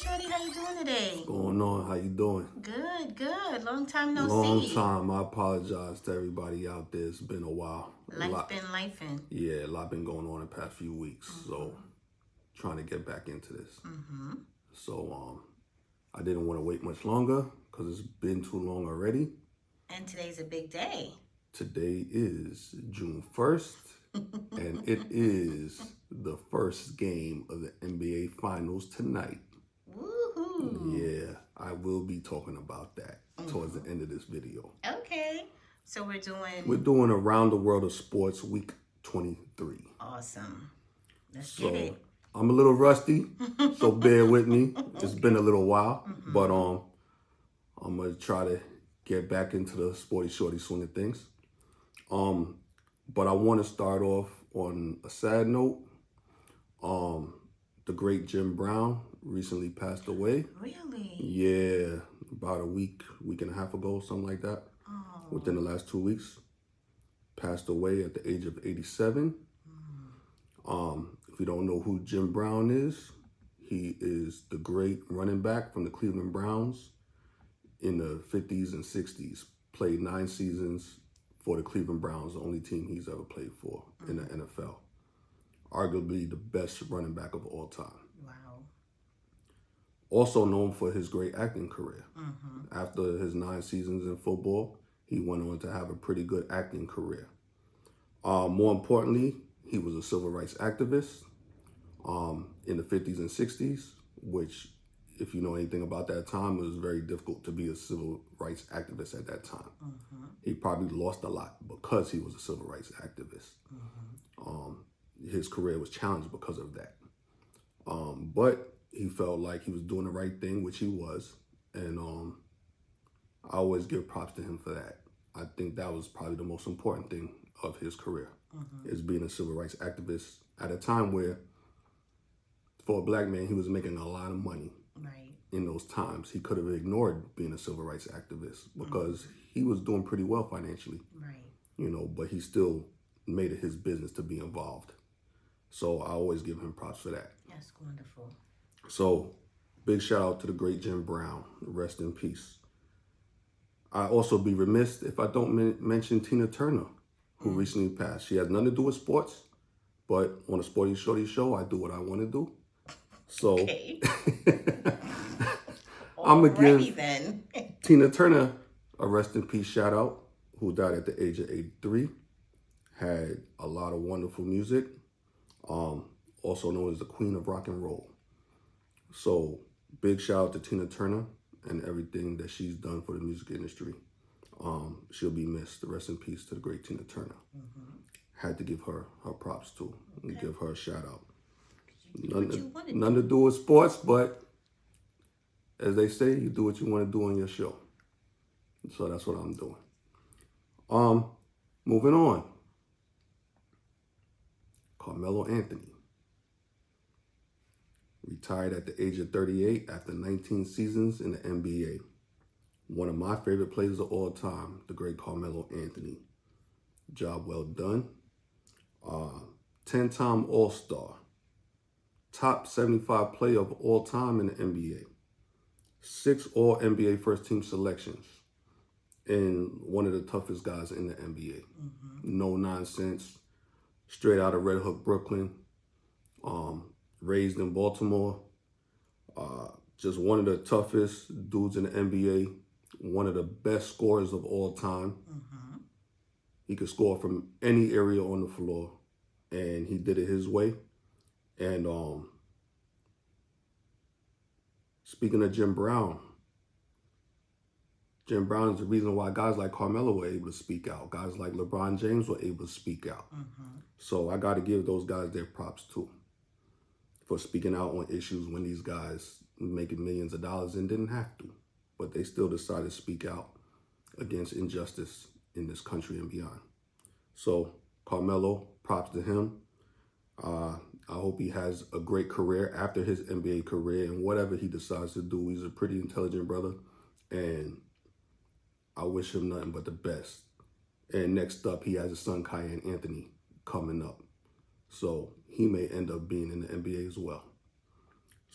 Shorty, how you doing today? Going on? How you doing? Good, good. Long time no Long see. time. I apologize to everybody out there. It's been a while. Life been lifing. Yeah, a lot been going on the past few weeks. So trying to get back into this. So I didn't want to wait much longer because it's been too long already. And today's a big day. Today is June 1st, and it is the first game of the NBA Finals tonight. Woohoo! Yeah, I will be talking about that towards the end of this video. Okay. So We're doing Around the World of Sports Week 23. Awesome. Let's get it. I'm a little rusty, so bear with me. It's been a little while, but I'm gonna try to get back into the sporty shorty swing of things. But I want to start off on a sad note. The great Jim Brown recently passed away. Really? Yeah, about a week and a half ago, something like that. Oh. Within the last 2 weeks. Passed away at the age of 87. If you don't know who Jim Brown is, he is the great running back from the Cleveland Browns in the 50s and 60s. Played 9 seasons for the Cleveland Browns, the only team he's ever played for in the NFL. Arguably the best running back of all time. Wow. Also known for his great acting career. After his 9 seasons in football, he went on to have a pretty good acting career. More importantly, he was a civil rights activist in the 50s and 60s, which, if you know anything about that time, it was very difficult to be a civil rights activist at that time. He probably lost a lot because he was a civil rights activist. His career was challenged because of that. But he felt like he was doing the right thing, which he was. And I always give props to him for that. I think that was probably the most important thing of his career, is being a civil rights activist at a time where, for a black man, he was making a lot of money. Right. In those times. He could have ignored being a civil rights activist because he was doing pretty well financially. Right. But he still made it his business to be involved. So I always give him props for that. That's wonderful. So big shout out to the great Jim Brown. Rest in peace. I also be remiss if I don't mention Tina Turner, who recently passed. She has nothing to do with sports, but on a Sporty Shorty show, I do what I want to do. So Okay. I'm going to give then. Tina Turner a rest in peace shout out, who died at the age of 83. Had a lot of wonderful music, also known as the Queen of Rock and Roll. So big shout out to Tina Turner and everything that she's done for the music industry. She'll be missed. Rest in peace to the great Tina Turner. Had to give her props too and give her a shout out. Nothing to do with sports, but as they say, you do what you want to do on your show. So that's what I'm doing. Moving on. Carmelo Anthony retired at the age of 38 after 19 seasons in the NBA. One of my favorite players of all time, the great Carmelo Anthony. Job well done. 10-time All-Star. Top 75 player of all time in the NBA. 6 All-NBA first-team selections. And one of the toughest guys in the NBA. No nonsense. Straight out of Red Hook, Brooklyn. Raised in Baltimore. Just one of the toughest dudes in the NBA. One of the best scorers of all time. He could score from any area on the floor. And he did it his way. And speaking of Jim Brown is the reason why guys like Carmelo were able to speak out. Guys like LeBron James were able to speak out. So I got to give those guys their props too for speaking out on issues when these guys making millions of dollars and didn't have to. But they still decided to speak out against injustice in this country and beyond. So Carmelo, props to him. I hope he has a great career after his NBA career and whatever he decides to do. He's a pretty intelligent brother, and I wish him nothing but the best. And next up, he has a son, Kiyan Anthony, coming up. So he may end up being in the NBA as well.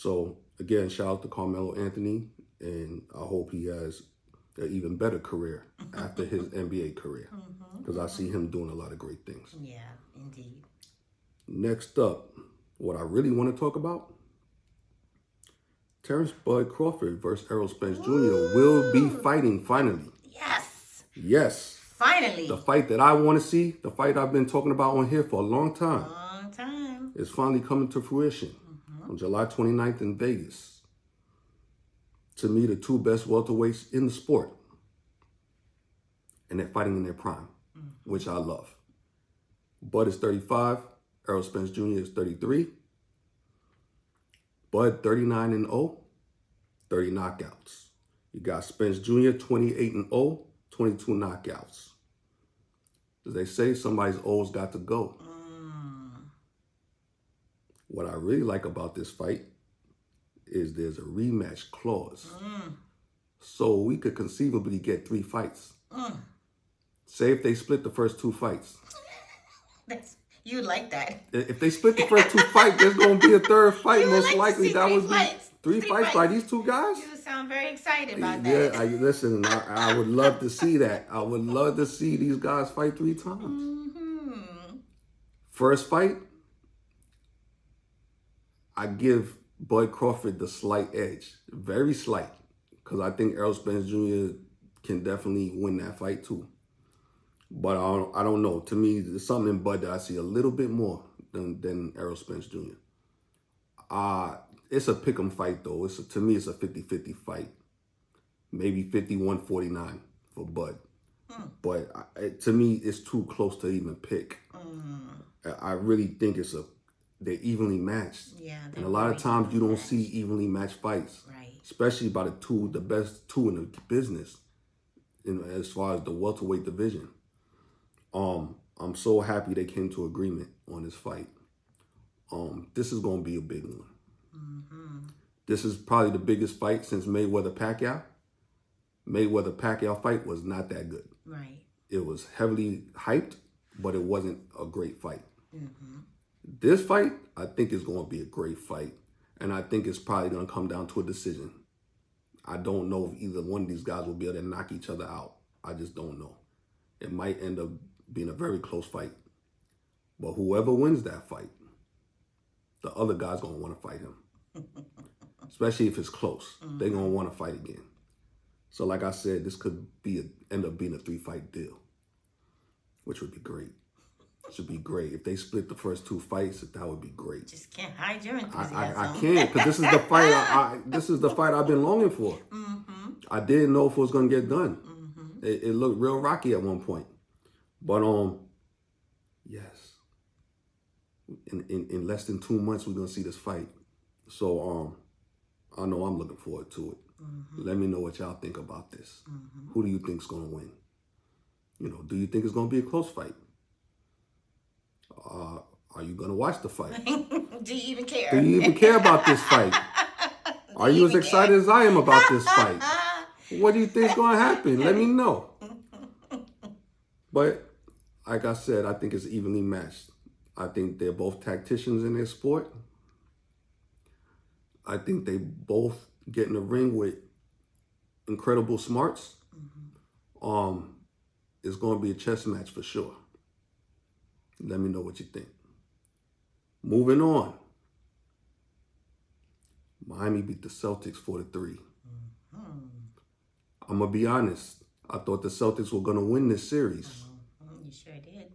So again, shout out to Carmelo Anthony, and I hope he has an even better career after his NBA career, because I see him doing a lot of great things. Yeah, indeed. Next up, what I really want to talk about, Terrence Bud Crawford versus Errol Spence Jr. will be fighting finally. Yes. Yes. Finally. The fight that I want to see, the fight I've been talking about on here for a long time. Long time. Is finally coming to fruition on July 29th in Vegas. To me, the two best welterweights in the sport. And they're fighting in their prime, which I love. Bud is 35. Errol Spence Jr. is 33. Bud 39-0, 30 knockouts. You got Spence Jr. 28-0, 22 knockouts. As they say, somebody's always got to go. What I really like about this fight is there's a rematch clause. So we could conceivably get 3 fights. Say if they split the first 2 fights. You like that. If they split the first 2 fights, there's going to be a third fight. Most like likely that would be 3 fights by these 2 guys. You sound very excited about that. Yeah, listen, I would love to see that. I would love to see these guys fight 3 times. First fight, I give Bud Crawford the slight edge. Very slight. Because I think Errol Spence Jr. can definitely win that fight too. But I don't know. To me, there's something in Bud that I see a little bit more than Errol Spence Jr. It's a pick'em fight, though. To me, it's a 50-50 fight. Maybe 51-49 for Bud. But to me, it's too close to even pick. I really think they're evenly matched. Yeah, and a lot of times you don't see evenly matched fights. Right. Especially by the best 2 in the business as far as the welterweight division. I'm so happy they came to agreement on this fight. This is going to be a big one. This is probably the biggest fight since Mayweather-Pacquiao. Mayweather-Pacquiao fight was not that good. Right. It was heavily hyped, but it wasn't a great fight. This fight, I think, is going to be a great fight. And I think it's probably going to come down to a decision. I don't know if either one of these guys will be able to knock each other out. I just don't know. It might end up being a very close fight. But whoever wins that fight, the other guy's going to want to fight him. Especially if it's close. They're going to want to fight again. So like I said, this could end up being a 3-fight deal, which would be great. It should be great. If they split the first 2 fights, that would be great. Just can't hide your enthusiasm. I can't, because this is the fight. This is the fight I've been longing for. I didn't know if it was going to get done. It looked real rocky at one point, but yes. In less than 2 months, we're gonna see this fight. So I know I'm looking forward to it. Let me know what y'all think about this. Who do you think's gonna win? Do you think it's gonna be a close fight? Are you gonna watch the fight? Do you even care? Do you even care about this fight? Are you as excited as I am about this fight? What do you think's gonna happen? Let me know. But like I said, I think it's evenly matched. I think they're both tacticians in their sport. I think they both get in the ring with incredible smarts. It's going to be a chess match for sure. Let me know what you think. Moving on. Miami beat the Celtics 4-3. I'm going to be honest. I thought the Celtics were going to win this series. You sure did.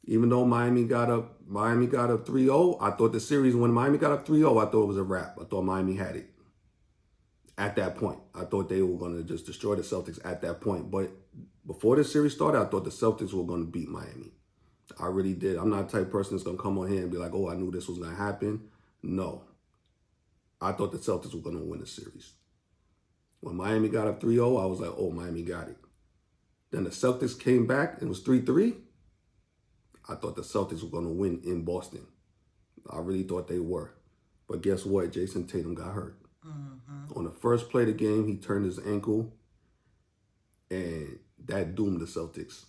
Even though Miami got up 3-0, I thought the series, when Miami got up 3-0, I thought it was a wrap. I thought Miami had it at that point. I thought they were going to just destroy the Celtics at that point. But before the series started, I thought the Celtics were going to beat Miami. I really did. I'm not the type of person that's going to come on here and be like, oh, I knew this was going to happen. No. I thought the Celtics were going to win the series. When Miami got up 3-0, I was like, oh, Miami got it. Then the Celtics came back and it was 3-3. I thought the Celtics were going to win in Boston. I really thought they were. But guess what? Jason Tatum got hurt. On the first play of the game, he turned his ankle, and that doomed the Celtics.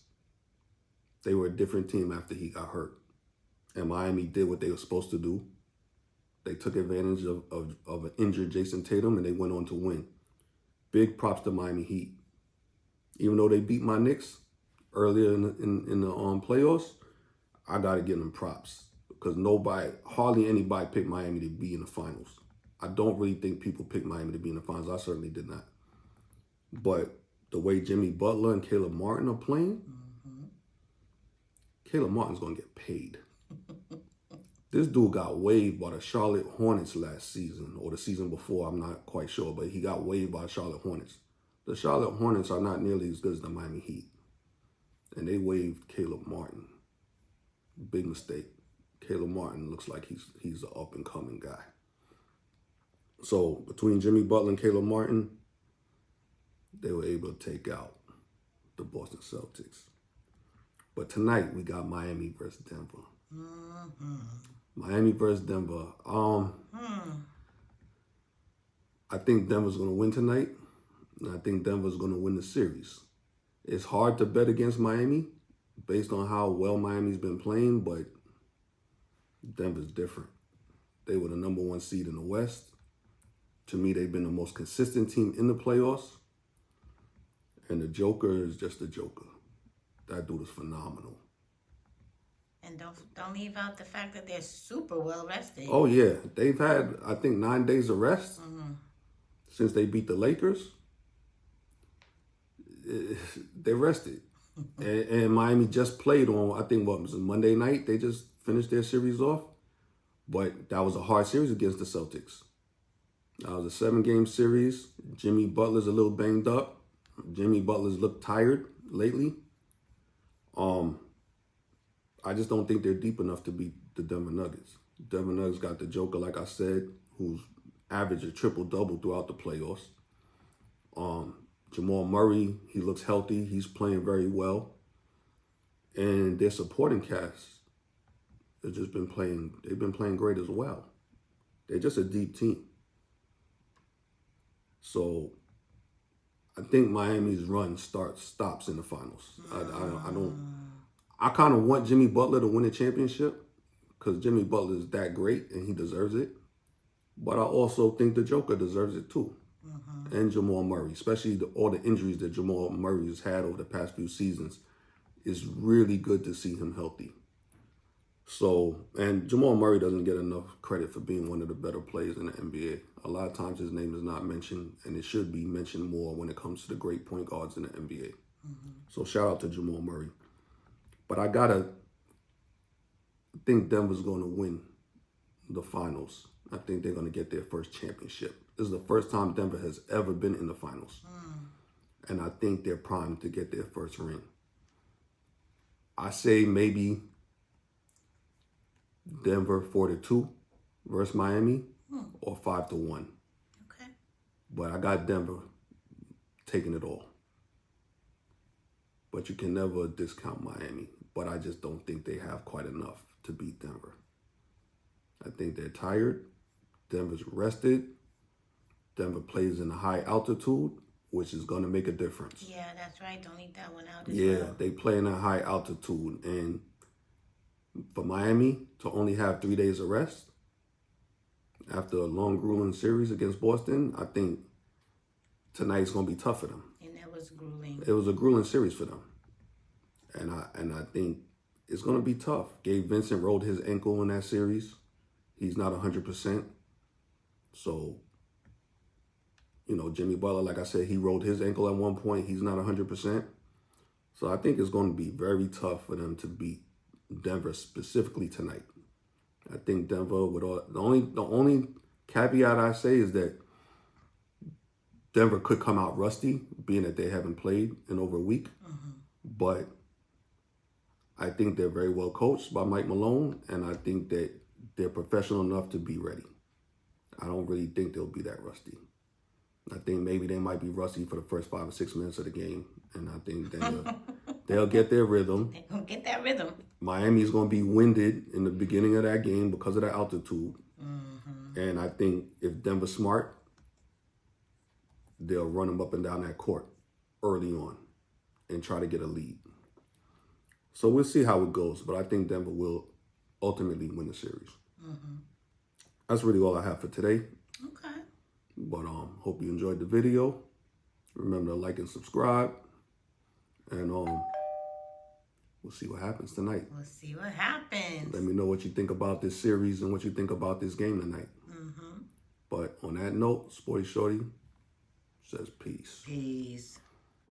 They were a different team after he got hurt. And Miami did what they were supposed to do. They took advantage of an injured Jason Tatum, and they went on to win. Big props to Miami Heat. Even though they beat my Knicks earlier in the playoffs, I got to give them props because hardly anybody picked Miami to be in the finals. I don't really think people picked Miami to be in the finals. I certainly did not. But the way Jimmy Butler and Caleb Martin are playing, Caleb Martin's going to get paid. This dude got waived by the Charlotte Hornets last season, or the season before, I'm not quite sure, but he got waived by the Charlotte Hornets. The Charlotte Hornets are not nearly as good as the Miami Heat. And they waived Caleb Martin. Big mistake. Caleb Martin looks like he's an up-and-coming guy. So between Jimmy Butler and Caleb Martin, they were able to take out the Boston Celtics. But tonight we got Miami versus Denver. Miami versus Denver. I think Denver's going to win tonight, and I think Denver's going to win the series. It's hard to bet against Miami based on how well Miami's been playing, but Denver's different. They were the number 1 seed in the West. To me, they've been the most consistent team in the playoffs. And the Joker is just a Joker. That dude is phenomenal. And don't leave out the fact that they're super well rested. Oh, yeah. They've had, I think, 9 days of rest since they beat the Lakers. They rested. and Miami just played on, I think, what was it, Monday night? They just finished their series off. But that was a hard series against the Celtics. That was a 7-game series. Jimmy Butler's a little banged up. Jimmy Butler's looked tired lately. I just don't think they're deep enough to beat the Denver Nuggets. Denver Nuggets got the Joker, like I said, who's averaged a triple-double throughout the playoffs. Jamal Murray, he looks healthy. He's playing very well. And their supporting cast has just been playing, they've been playing great as well. They're just a deep team. So I think Miami's run stops in the finals. I kind of want Jimmy Butler to win a championship because Jimmy Butler is that great and he deserves it. But I also think the Joker deserves it too. And Jamal Murray, especially all the injuries that Jamal Murray has had over the past few seasons. It's really good to see him healthy. So, and Jamal Murray doesn't get enough credit for being one of the better players in the NBA. A lot of times his name is not mentioned, and it should be mentioned more when it comes to the great point guards in the NBA. So shout out to Jamal Murray. But I think Denver's going to win the finals. I think they're going to get their first championship. This is the first time Denver has ever been in the finals. And I think they're primed to get their first ring. I say maybe Denver 4-2 versus Miami or 5-1. Okay. But I got Denver taking it all. But you can never discount Miami. But I just don't think they have quite enough to beat Denver. I think they're tired. Denver's rested. Denver plays in a high altitude, which is going to make a difference. Yeah, that's right. Don't leave that one out as well. Yeah, they play in a high altitude. And for Miami to only have 3 days of rest after a long, grueling series against Boston, I think tonight's going to be tough for them. And that was grueling. It was a grueling series for them. And I think it's going to be tough. Gabe Vincent rolled his ankle in that series. He's not 100%. So, you know, Jimmy Butler, like I said, he rolled his ankle at one point. He's not 100%. So I think it's going to be very tough for them to beat Denver specifically tonight. I think Denver with all the only caveat I say is that Denver could come out rusty, being that they haven't played in over a week. But I think they're very well coached by Mike Malone, and I think that they're professional enough to be ready. I don't really think they'll be that rusty. I think maybe they might be rusty for the first 5 or 6 minutes of the game, and I think they'll get their rhythm. They're going to get that rhythm. Miami's going to be winded in the beginning of that game because of the altitude. And I think if Denver's smart, they'll run them up and down that court early on and try to get a lead. So we'll see how it goes, but I think Denver will ultimately win the series. that's really all I have for today. Okay. But hope you enjoyed the video. Remember to like and subscribe. And we'll see what happens tonight. We'll see what happens. Let me know what you think about this series and what you think about this game tonight. But on that note, Sporty Shorty says peace. Peace.